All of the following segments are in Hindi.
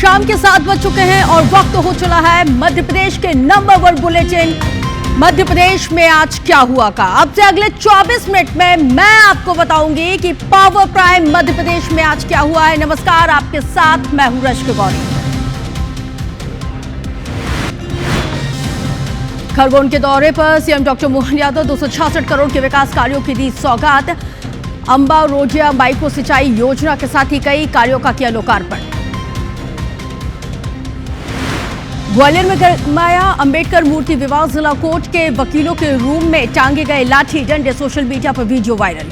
शाम के 7 बज चुके हैं और वक्त हो चला है मध्य प्रदेश के नंबर 1 बुलेटिन मध्य प्रदेश में आज क्या हुआ का। अब से अगले 24 मिनट में मैं आपको बताऊंगी कि पावर प्राइम मध्य प्रदेश में आज क्या हुआ है। नमस्कार, आपके साथ मैं हूं रश्मि गौरी। खरगोन के दौरे पर सीएम डॉक्टर मोहन यादव 266 करोड़ के विकास कार्यों की दी सौगात। अंबा रोजिया माइक्रो सिंचाई योजना के साथ ही कई कार्यों का किया लोकार्पण। ग्वालियर में गरमाया अंबेडकर मूर्ति विवाद। जिला कोर्ट के वकीलों के रूम में टांगे गए लाठी डंडे। सोशल मीडिया पर वीडियो वायरल।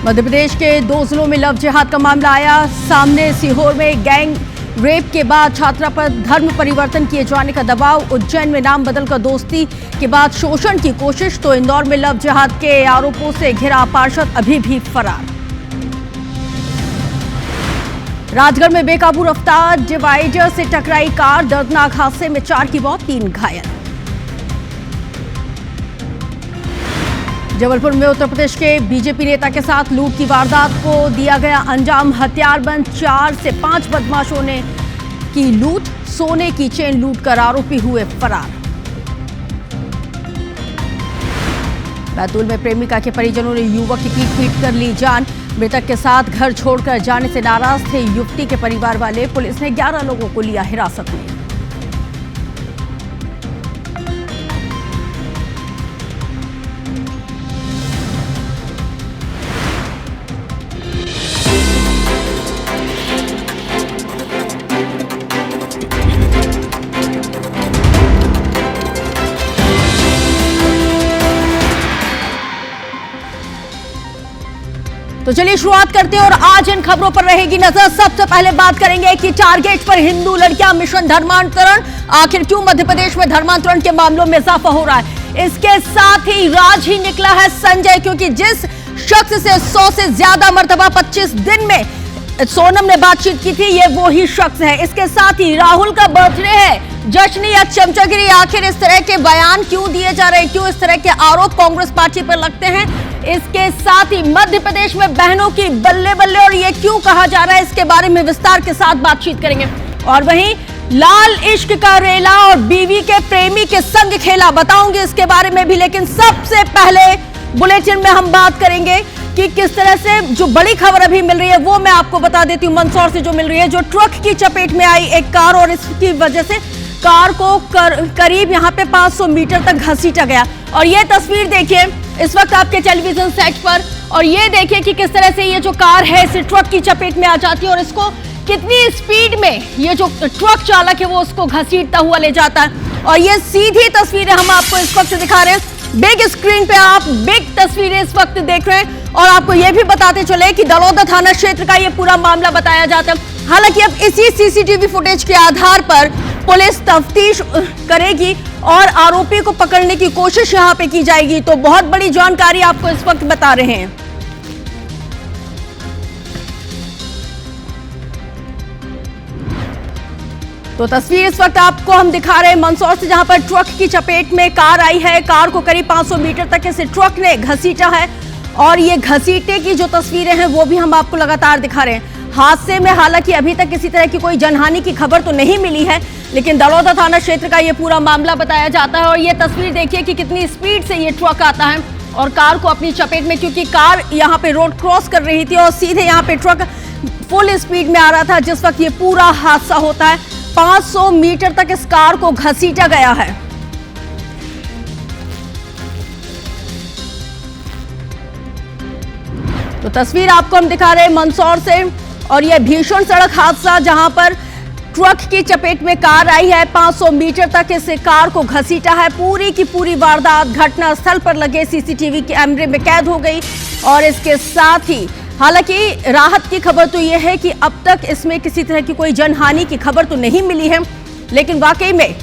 मध्य प्रदेश के 2 जिलों में लव जिहाद का मामला आया सामने। सीहोर में गैंग रेप के बाद छात्रा पर धर्म परिवर्तन किए जाने का दबाव। उज्जैन में नाम बदलकर दोस्ती के बाद शोषण की कोशिश। तो इंदौर में लव जिहाद के आरोपों से घिरा पार्षद अभी भी फरार। राजगढ़ में बेकाबू रफ्तार डिवाइडर से टकराई कार। दर्दनाक हादसे में 4 की मौत 3 घायल। जबलपुर में उत्तर प्रदेश के बीजेपी नेता के साथ लूट की वारदात को दिया गया अंजाम। हथियारबंद 4 से 5 बदमाशों ने की लूट। सोने की चेन लूटकर आरोपी हुए फरार। बैतूल में प्रेमिका के परिजनों ने युवक की पीट कर ली जान। मृतक के साथ घर छोड़कर जाने से नाराज थे युवती के परिवार वाले। पुलिस ने 11 लोगों को लिया हिरासत में। तो चलिए शुरुआत करते हैं और आज इन खबरों पर रहेगी नजर। सबसे पहले बात करेंगे कि टारगेट पर हिंदू लड़कियां मिशन धर्मांतरण। आखिर क्यों मध्य प्रदेश में धर्मांतरण के मामलों में इजाफा हो रहा है। इसके साथ ही राज ही निकला है संजय, क्योंकि जिस शख्स से 100 से ज्यादा मर्तबा 25 दिन में सोनम ने बातचीत की थी, ये वो ही शख्स है। इसके साथ ही राहुल का बर्थडे है, जश्न या चमचागिरी। आखिर इस तरह के बयान क्यों दिए जा रहे हैं, क्यों इस तरह के आरोप कांग्रेस पार्टी पर लगते हैं। इसके साथ ही मध्य प्रदेश में बहनों की बल्ले बल्ले और ये क्यों कहा जा रहा है, इसके बारे में विस्तार के साथ बातचीत करेंगे। और वहीं लाल इश्क का रेला और बीवी के प्रेमी के संग खेला, बताऊंगी इसके बारे में भी। लेकिन सबसे पहले बुलेटिन में हम बात करेंगे कि किस तरह से जो बड़ी खबर अभी मिल रही है वो मैं आपको बता देती हूँ। मंदसौर से जो मिल रही है, जो ट्रक की चपेट में आई एक कार और इसकी वजह से कार को करीब यहाँ पे 500 मीटर तक घसीटा गया। और ये तस्वीर देखिए इस वक्त आपके टेलीविजन सेट पर, और ये देखिए कि किस तरह से ये जो कार है इस ट्रक की चपेट में आ जाती है और इसको कितनी स्पीड में ये जो ट्रक चालक है वो उसको घसीटता हुआ ले जाता है। और ये सीधी तस्वीरें हम आपको इस वक्त दिखा रहे हैं। बिग स्क्रीन पे आप बिग तस्वीरें इस वक्त देख रहे हैं। और आपको ये भी बताते चले कि दलौदा थाना क्षेत्र का ये पूरा मामला बताया जाता है। हालांकि अब इसी सीसीटीवी फुटेज के आधार पर पुलिस तफ्तीश करेगी और आरोपी को पकड़ने की कोशिश यहां पे की जाएगी। तो बहुत बड़ी जानकारी आपको इस वक्त बता रहे हैं। तो तस्वीर इस वक्त आपको हम दिखा रहे हैं मंदसौर से, जहां पर ट्रक की चपेट में कार आई है। कार को करीब 500 मीटर तक इस ट्रक ने घसीटा है और ये घसीटे की जो तस्वीरें हैं वो भी हम आपको लगातार दिखा रहे हैं। हादसे में हालांकि अभी तक किसी तरह की कोई जनहानि की खबर तो नहीं मिली है, लेकिन दलौदा थाना क्षेत्र का ये पूरा मामला बताया जाता है। और ये तस्वीर देखिए कि कितनी स्पीड से ये ट्रक आता है और कार को अपनी चपेट में, क्योंकि कार यहाँ पे रोड क्रॉस कर रही थी और सीधे यहाँ पे ट्रक फुल स्पीड में आ रहा था जिस वक्त ये पूरा हादसा होता है। 500 मीटर तक इस कार को घसीटा गया है। तो तस्वीर आपको हम दिखा रहे हैं मंदसौर से, और यह भीषण सड़क हादसा जहां पर ट्रक की चपेट में कार आई है। 500 मीटर तक इस कार को घसीटा है। पूरी की पूरी वारदात घटना स्थल पर लगे सीसीटीवी कैमरे में कैद हो गई। और इसके साथ ही हालांकि राहत की खबर तो यह है कि अब तक इसमें किसी तरह की कोई जनहानि की खबर तो नहीं मिली है, लेकिन वाकई में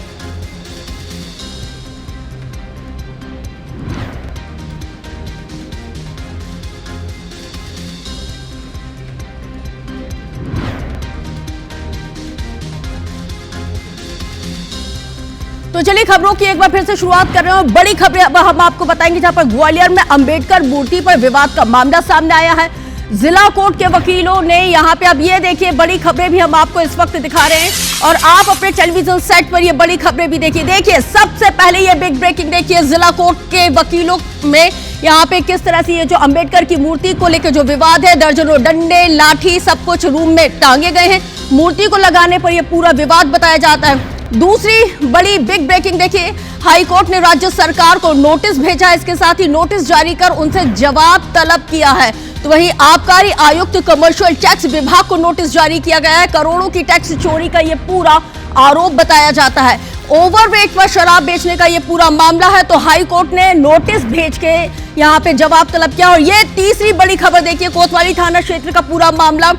तो चलिए खबरों की एक बार फिर से शुरुआत कर रहे हैं। बड़ी खबरें अब हम आपको बताएंगे, जहां पर ग्वालियर में अंबेडकर मूर्ति पर विवाद का मामला सामने आया है। जिला कोर्ट के वकीलों ने यहाँ पे, अब ये देखिए बड़ी खबरें भी हम आपको इस वक्त दिखा रहे हैं और आप अपने टेलीविजन सेट पर ये बड़ी खबरें भी देखिए सबसे पहले ये बिग ब्रेकिंग देखिए, जिला कोर्ट के वकीलों में यहाँ पे किस तरह से ये जो अंबेडकर की मूर्ति को लेकर जो विवाद है, दर्जनों डंडे लाठी सब कुछ रूम में टांगे गए हैं, मूर्ति को लगाने पर यह पूरा विवाद बताया जाता है। दूसरी बड़ी बिग ब्रेकिंग देखिए, हाई कोर्ट ने राज्य सरकार को नोटिस भेजा, इसके साथ ही नोटिस जारी कर उनसे जवाब तलब किया है। तो वहीं आबकारी आयुक्त कमर्शियल टैक्स विभाग को नोटिस जारी किया गया है, करोड़ों की टैक्स चोरी का ये पूरा आरोप बताया जाता है। ओवरवेट पर शराब बेचने का ये पूरा मामला है, तो हाई कोर्ट ने नोटिस भेज के यहाँ पे जवाब तलब किया। और ये तीसरी बड़ी खबर देखिए, कोतवाली थाना क्षेत्र का पूरा मामला,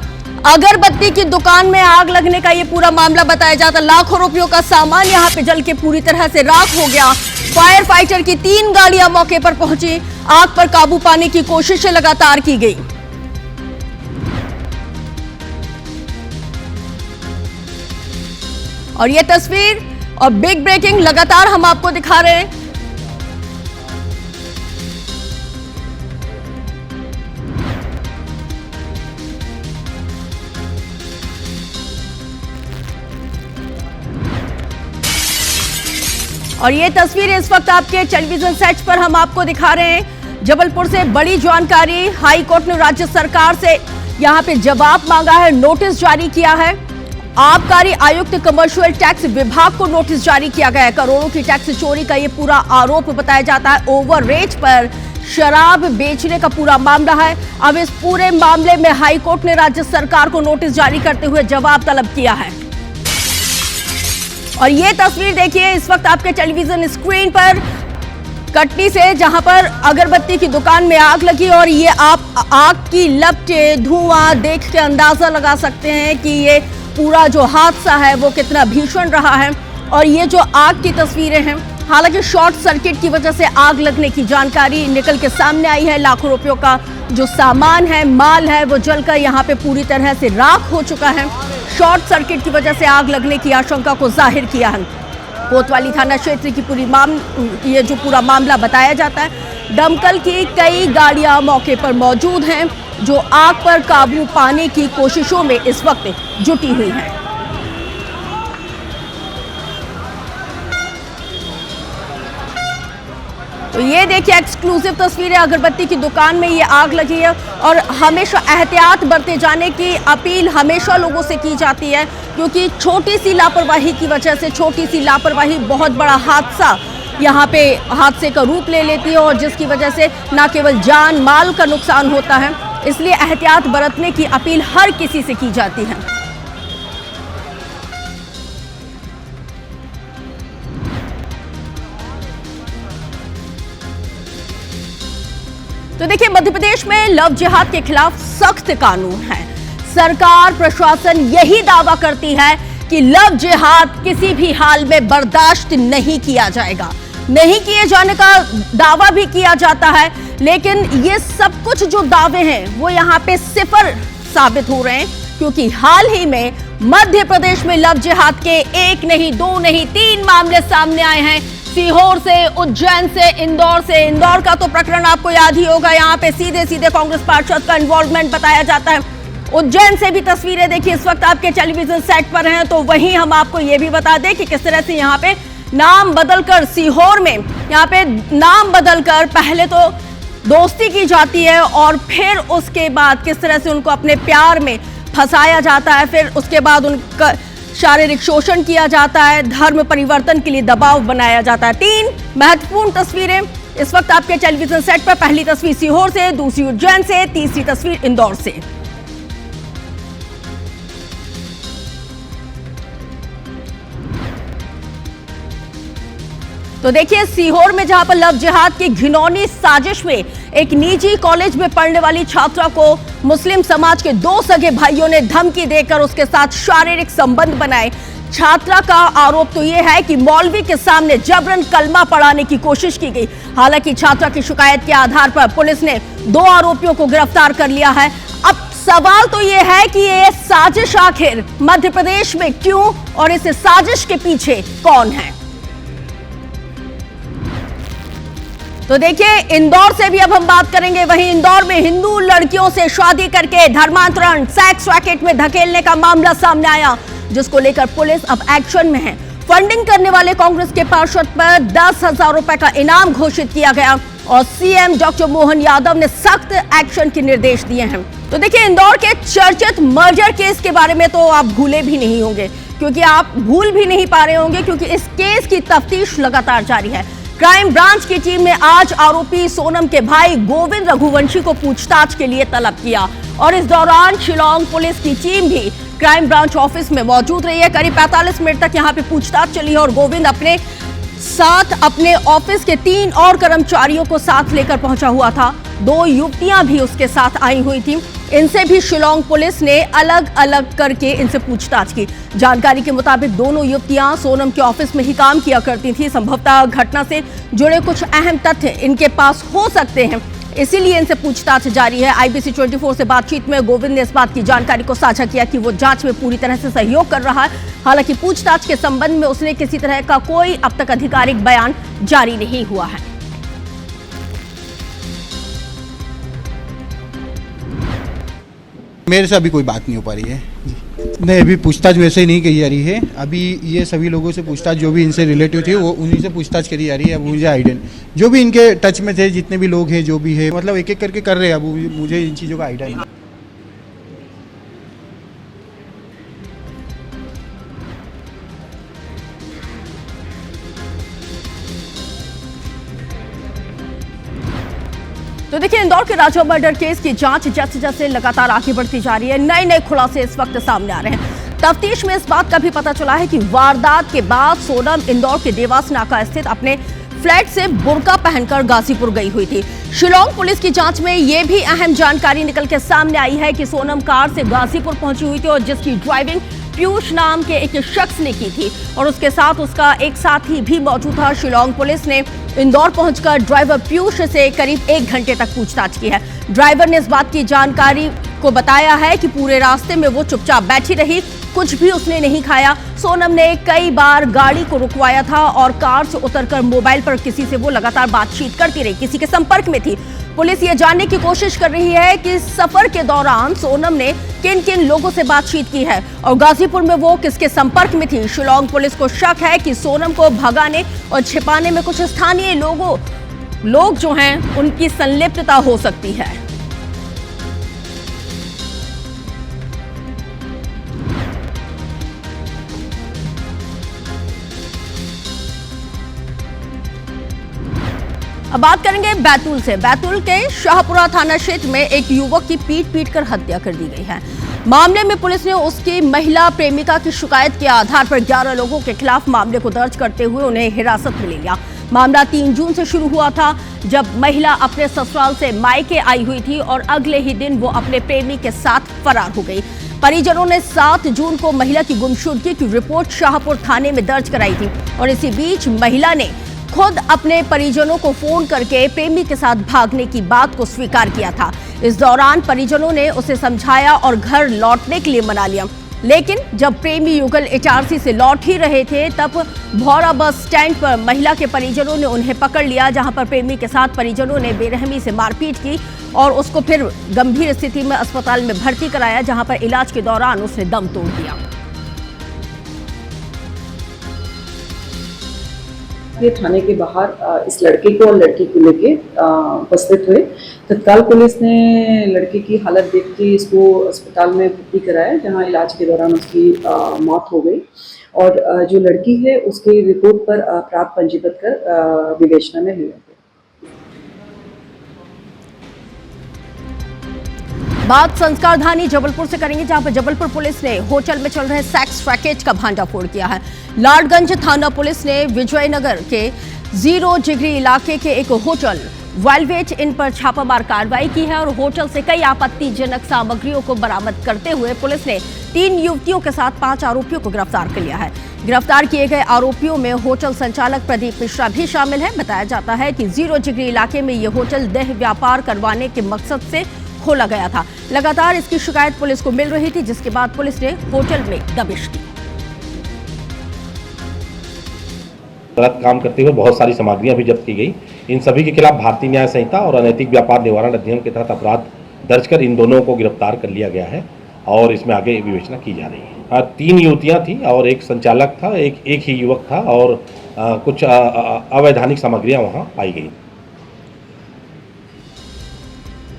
अगरबत्ती की दुकान में आग लगने का ये पूरा मामला बताया जाता है। लाखों रुपयों का सामान यहाँ पे जल के पूरी तरह से राख हो गया। फायर फाइटर की 3 गाड़ियां मौके पर पहुंची, आग पर काबू पाने की कोशिशें लगातार की गई। और ये तस्वीर और बिग ब्रेकिंग लगातार हम आपको दिखा रहे हैं। और ये तस्वीर इस वक्त आपके टेलीविजन सेट पर हम आपको दिखा रहे हैं। जबलपुर से बड़ी जानकारी, हाई कोर्ट ने राज्य सरकार से यहां पे जवाब मांगा है, नोटिस जारी किया है। आबकारी आयुक्त कमर्शियल टैक्स विभाग को नोटिस जारी किया गया है। करोड़ों की टैक्स चोरी का ये पूरा आरोप बताया जाता है। ओवर रेट पर शराब बेचने का पूरा मामला है। अब इस पूरे मामले में हाई कोर्ट ने राज्य सरकार को नोटिस जारी करते हुए जवाब तलब किया है। और ये तस्वीर देखिए इस वक्त आपके टेलीविजन स्क्रीन पर, कटनी से जहां पर अगरबत्ती की दुकान में आग लगी और ये आप आग की लपटें, धुआं देख के अंदाजा लगा सकते हैं कि ये पूरा जो हादसा है वो कितना भीषण रहा है। और ये जो आग की तस्वीरें हैं, हालांकि शॉर्ट सर्किट की वजह से आग लगने की जानकारी निकल के सामने आई है। लाखों रुपयों का जो सामान है, माल है, वो जलकर यहाँ पे पूरी तरह से राख हो चुका है। शॉर्ट सर्किट की वजह से आग लगने की आशंका को जाहिर किया है। कोतवाली थाना क्षेत्र की ये जो पूरा मामला बताया जाता है। दमकल की कई गाड़ियां मौके पर मौजूद हैं जो आग पर काबू पाने की कोशिशों में इस वक्त जुटी हुई हैं। तो ये देखिए एक्सक्लूसिव तस्वीरें, अगरबत्ती की दुकान में ये आग लगी है और हमेशा एहतियात बरते जाने की अपील हमेशा लोगों से की जाती है, क्योंकि छोटी सी लापरवाही की वजह से, छोटी सी लापरवाही बहुत बड़ा हादसा यहाँ पे हादसे का रूप ले लेती है और जिसकी वजह से न केवल जान माल का नुकसान होता है। इसलिए एहतियात बरतने की अपील हर किसी से की जाती है। तो देखिए मध्य प्रदेश में लव जिहाद के खिलाफ सख्त कानून है। सरकार प्रशासन यही दावा करती है कि लव जिहाद किसी भी हाल में बर्दाश्त नहीं किया जाएगा। नहीं किए जाने का दावा भी किया जाता है, लेकिन ये सब कुछ जो दावे हैं वो यहाँ पे सिफर साबित हो रहे हैं, क्योंकि हाल ही में मध्य प्रदेश में लव जिहाद के 1 नहीं 2 नहीं 3 मामले सामने आए हैं। सीहोर से, उज्जैन से, इंदौर से। इंदौर का तो प्रकरण आपको याद ही होगा, यहाँ पे सीधे सीधे कांग्रेस पार्षद का इन्वॉल्वमेंट बताया जाता है। उज्जैन से भी तस्वीरें देखिए इस वक्त आपके टेलीविजन सेट पर हैं। तो वहीं हम आपको ये भी बता दें कि किस तरह से यहाँ पे नाम बदलकर, सीहोर में यहाँ पे नाम बदलकर पहले तो दोस्ती की जाती है और फिर उसके बाद किस तरह से उनको अपने प्यार में फंसाया जाता है, फिर उसके बाद उनका शारीरिक शोषण किया जाता है, धर्म परिवर्तन के लिए दबाव बनाया जाता है। 3 महत्वपूर्ण तस्वीरें इस वक्त आपके टेलीविजन सेट पर। पहली तस्वीर सीहोर से, दूसरी उज्जैन से, तीसरी तस्वीर इंदौर से। तो देखिए सीहोर में जहां पर लव जिहाद की घिनौनी साजिश में एक निजी कॉलेज में पढ़ने वाली छात्रा को मुस्लिम समाज के 2 सगे भाइयों ने धमकी देकर उसके साथ शारीरिक संबंध बनाए। छात्रा का आरोप तो यह है कि मौलवी के सामने जबरन कलमा पढ़ाने की कोशिश की गई। हालांकि छात्रा की शिकायत के आधार पर पुलिस ने 2 आरोपियों को गिरफ्तार कर लिया है। अब सवाल तो यह है कि ये साजिश आखिर मध्य प्रदेश में क्यों और इस साजिश के पीछे कौन है। तो देखिए, इंदौर से भी अब हम बात करेंगे। वहीं इंदौर में हिंदू लड़कियों से शादी करके धर्मांतरण, सेक्स रैकेट में धकेलने का मामला सामने आया, जिसको लेकर पुलिस अब एक्शन में है। फंडिंग करने वाले कांग्रेस के पार्षद पर 10,000 रुपए का इनाम घोषित किया गया और सीएम डॉक्टर मोहन यादव ने सख्त एक्शन के निर्देश दिए हैं। तो देखिए, इंदौर के चर्चित मर्डर केस के बारे में तो आप भूले भी नहीं होंगे, क्योंकि आप भूल भी नहीं पा रहे होंगे, क्योंकि इस केस की तफ्तीश लगातार जारी है। क्राइम ब्रांच की टीम ने आज आरोपी सोनम के भाई गोविंद रघुवंशी को पूछताछ के लिए तलब किया और इस दौरान शिलांग पुलिस की टीम भी क्राइम ब्रांच ऑफिस में मौजूद रही है। करीब 45 मिनट तक यहां पे पूछताछ चली है और गोविंद अपने साथ अपने ऑफिस के 3 और कर्मचारियों को साथ लेकर पहुंचा हुआ था। 2 युवतियां भी उसके साथ आई हुई थी। इनसे भी शिलांग पुलिस ने अलग अलग करके इनसे पूछताछ की। जानकारी के मुताबिक दोनों युवतियां सोनम के ऑफिस में ही काम किया करती थी। संभवतः घटना से जुड़े कुछ अहम तथ्य इनके पास हो सकते हैं, इसीलिए इनसे पूछताछ जारी है। IBC 24 से बातचीत में गोविंद ने इस बात की जानकारी को साझा किया कि वो जांच में पूरी तरह से सहयोग कर रहा है। हालांकि पूछताछ के संबंध में उसने किसी तरह का कोई अब तक आधिकारिक बयान जारी नहीं हुआ है। मेरे से अभी कोई बात नहीं हो पा रही है। नहीं, अभी पूछताछ वैसे ही नहीं की जा रही है। अभी ये सभी लोगों से पूछताछ, जो भी इनसे रिलेटिव थे, वो उन्हीं से पूछताछ करी जा रही है। अब मुझे आइडिया नहीं, जो भी इनके टच में थे, जितने भी लोग हैं, जो भी है, मतलब एक एक करके कर रहे हैं। अब मुझे इन चीज़ों का आइडिया नहीं। तो देखिए, इंदौर के राजा मर्डर केस की जांच जैसे जैसे लगातार आगे बढ़ती जा रही है, नए नए खुलासे इस वक्त सामने आ रहे हैं। तफ्तीश में इस बात का भी पता चला है कि वारदात के बाद सोनम इंदौर के देवास नाका स्थित अपने फ्लैट से बुर्का पहनकर गाजीपुर गई हुई थी। शिलांग पुलिस की जांच में यह भी अहम जानकारी निकल के सामने आई है कि सोनम कार से गाजीपुर पहुंची हुई थी और जिसकी ड्राइविंग पीयूष नाम के एक शख्स ने की थी और उसके साथ उसका एक साथी भी मौजूद था। शिलांग पुलिस ने इंदौर पहुंचकर ड्राइवर पीयूष से करीब 1 घंटे तक पूछताछ की है। ड्राइवर ने इस बात की जानकारी को बताया है कि पूरे रास्ते में वो चुपचाप बैठी रही, कुछ भी उसने नहीं खाया। सोनम ने कई बार गाड़ी को रुकवाया था और कार से उतरकर मोबाइल पर किसी से वो लगातार बातचीत करती रही, किसी के संपर्क में थी। पुलिस ये जानने की कोशिश कर रही है कि सफर के दौरान सोनम ने किन किन लोगों से बातचीत की है और गाजीपुर में वो किसके संपर्क में थी। शिलांग पुलिस को शक है कि सोनम को भगाने और छिपाने में कुछ स्थानीय लोग जो हैं, उनकी संलिप्तता हो सकती है। अब बात करेंगे बैतूल से। बैतूल के शाहपुरा थाना क्षेत्र में एक युवक की पीट कर हत्या कर दी गई है। मामले में पुलिस ने उसकी महिला प्रेमिका की शिकायत के आधार पर 11 लोगों के खिलाफ मामले को दर्ज करते हुए उन्हें हिरासत में ले लिया। मामला 3 जून से शुरू हुआ था, जब महिला अपने ससुराल से मायके आई हुई थी और अगले ही दिन वो अपने प्रेमी के साथ फरार हो गई। परिजनों ने 7 जून को महिला की गुमशुदगी की रिपोर्ट शाहपुर थाने में दर्ज कराई थी और इसी बीच महिला ने खुद अपने परिजनों को फोन करके प्रेमी के साथ भागने की बात को स्वीकार किया था। इस दौरान परिजनों ने उसे समझाया और घर लौटने के लिए मना लिया, लेकिन जब प्रेमी युगल इटारसी से लौट ही रहे थे, तब भौरा बस स्टैंड पर महिला के परिजनों ने उन्हें पकड़ लिया, जहां पर प्रेमी के साथ परिजनों ने बेरहमी से मारपीट की और उसको फिर गंभीर स्थिति में अस्पताल में भर्ती कराया, जहां पर इलाज के दौरान उसने दम तोड़ दिया। ये थाने के बाहर इस लड़के को और लड़की को लेके उपस्थित हुए। तत्काल पुलिस ने लड़के की हालत देख के इसको अस्पताल में भर्ती कराया, जहां इलाज के दौरान उसकी मौत हो गई और जो लड़की है उसकी रिपोर्ट पर प्राप्त पंजीबद्ध कर विवेचना में हुई। बात संस्कार धानी जबलपुर से करेंगे, जहां पर जबलपुर पुलिस ने होटल में चल रहे सेक्स रैकेट का भांडाफोड़ किया है। लाडगंज थाना पुलिस ने विजयनगर के 0 जिगरी इलाके के एक होटल वेलवेट इन पर छापामार कार्रवाई की है और होटल से कई आपत्तिजनक सामग्रियों को बरामद करते हुए पुलिस ने 3 युवतियों के साथ 5 आरोपियों को गिरफ्तार कर लिया है। गिरफ्तार किए गए आरोपियों में होटल संचालक प्रदीप मिश्रा भी शामिल है। बताया जाता है कि 0 जिगरी इलाके में यह होटल देह व्यापार करवाने के मकसद से खोला गया था। लगातार इसकी शिकायत पुलिस को मिल रही थी, जिसके बाद पुलिस ने होटल में दबिश दी। गलत काम करते हुए बहुत सारी सामग्रियां भी जब्त की गई। इन सभी के खिलाफ भारतीय न्याय संहिता और अनैतिक व्यापार निवारण अधिनियम के तहत अपराध दर्ज कर इन दोनों को गिरफ्तार कर लिया गया है और इसमें आगे विवेचना की जा रही है। 3 युवतियां थी और एक संचालक था, एक ही युवक था और कुछ अवैधानिक सामग्रियां वहां पाई गई।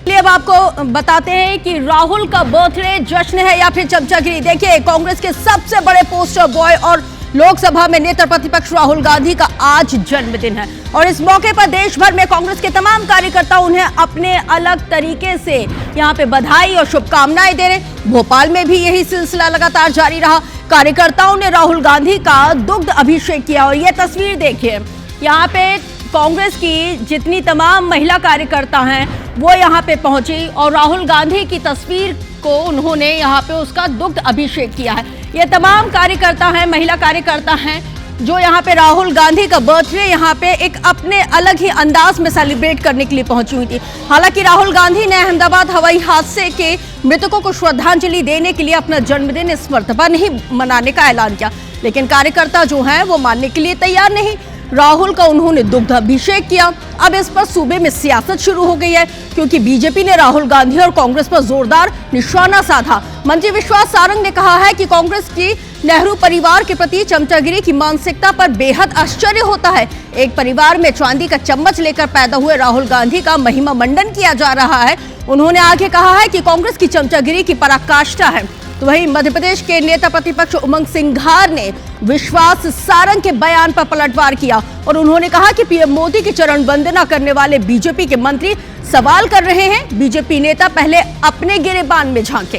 चलिए अब आपको बताते हैं कि राहुल का बर्थडे जश्न है या फिर चमचागिरी। देखिए, कांग्रेस के सबसे बड़े पोस्टर बॉय और लोकसभा में नेता प्रतिपक्ष राहुल गांधी का आज जन्मदिन है और इस मौके पर देश भर में कांग्रेस के तमाम कार्यकर्ता उन्हें अपने अलग तरीके से यहां पे बधाई और शुभकामनाएं दे रहे। भोपाल में भी यही सिलसिला लगातार जारी रहा। कार्यकर्ताओं ने राहुल गांधी का दुग्ध अभिषेक किया और ये तस्वीर देखिए, यहाँ पे कांग्रेस की जितनी तमाम महिला कार्यकर्ता हैं वो यहाँ पे पहुंची और राहुल गांधी की तस्वीर को उन्होंने यहाँ पे उसका दुग्ध अभिषेक किया है। ये तमाम कार्यकर्ता हैं, महिला कार्यकर्ता हैं जो यहाँ पे राहुल गांधी का बर्थडे यहाँ पे एक अपने अलग ही अंदाज में सेलिब्रेट करने के लिए पहुंची हुई थी। हालांकि राहुल गांधी ने अहमदाबाद हवाई हादसे के मृतकों को श्रद्धांजलि देने के लिए अपना जन्मदिन इस मर्तबा नहीं मनाने का ऐलान किया, लेकिन कार्यकर्ता जो हैं वो मानने के लिए तैयार नहीं। राहुल का उन्होंने दुग्ध अभिषेक किया। अब इस पर सूबे में सियासत शुरू हो गई है क्योंकि बीजेपी ने राहुल गांधी और कांग्रेस पर जोरदार निशाना साधा। मंत्री विश्वास सारंग ने कहा है कि कांग्रेस की नेहरू परिवार के प्रति चमचागिरी की मानसिकता पर बेहद आश्चर्य होता है। एक परिवार में चांदी का चम्मच लेकर पैदा हुए राहुल गांधी का महिमा मंडन किया जा रहा है। उन्होंने आगे कहा है कि कांग्रेस की चमचागिरी की पराकाष्ठा है। तो वहीं मध्य प्रदेश के नेता प्रतिपक्ष उमंग सिंघार ने विश्वास सारंग के बयान पर पलटवार किया और उन्होंने कहा कि पीएम मोदी की चरण वंदना करने वाले बीजेपी के मंत्री सवाल कर रहे हैं। बीजेपी नेता पहले अपने गिरेबान में झांके।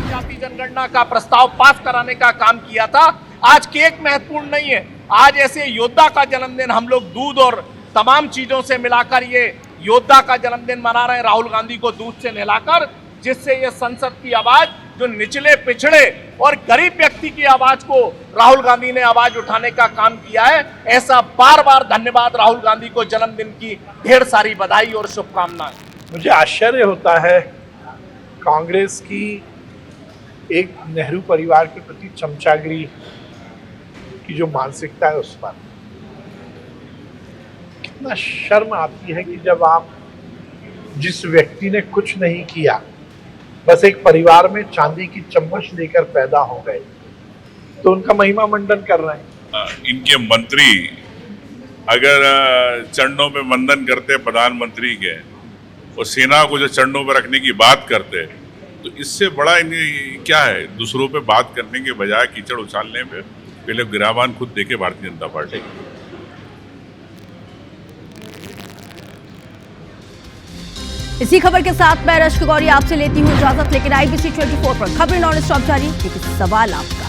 जाति जनगणना का प्रस्ताव पास कराने का काम किया था। आज केक महत्वपूर्ण नहीं है, आज ऐसे योद्धा का जन्मदिन हम लोग दूध और तमाम चीजों से मिलाकर ये योद्धा का जन्मदिन मना रहे हैं, राहुल गांधी को दूध से नहलाकर, जिससे ये संसद की आवाज जो निचले पिछड़े और गरीब व्यक्ति की आवाज को राहुल गांधी ने आवाज उठाने का काम किया है। ऐसा बार बार धन्यवाद राहुल गांधी को, जन्मदिन की ढेर सारी बधाई और शुभकामनाएं। मुझे आश्चर्य होता है कांग्रेस की एक नेहरू परिवार के प्रति चमचागिरी की जो मानसिकता है उस पर कितना शर्म आती है कि जब आप जिस व्यक्ति ने कुछ नहीं किया, बस एक परिवार में चांदी की चम्मच लेकर पैदा हो गए, तो उनका महिमा मंडन कर रहे हैं। इनके मंत्री अगर चरणों में वंदन करते प्रधानमंत्री के और सेना को जो चरणों पर रखने की बात करते, तो इससे बड़ा इन्हें क्या है? दूसरों पे बात करने के बजाय कीचड़ उछालने पे पहले गिराबान खुद देखे भारतीय जनता पार्टी। इसी खबर के साथ मैं रश्क गौरी आपसे लेती हूँ इजाजत, लेकिन IBC 24 पर खबरें नॉन स्टॉप जारी। एक सवाल आपका।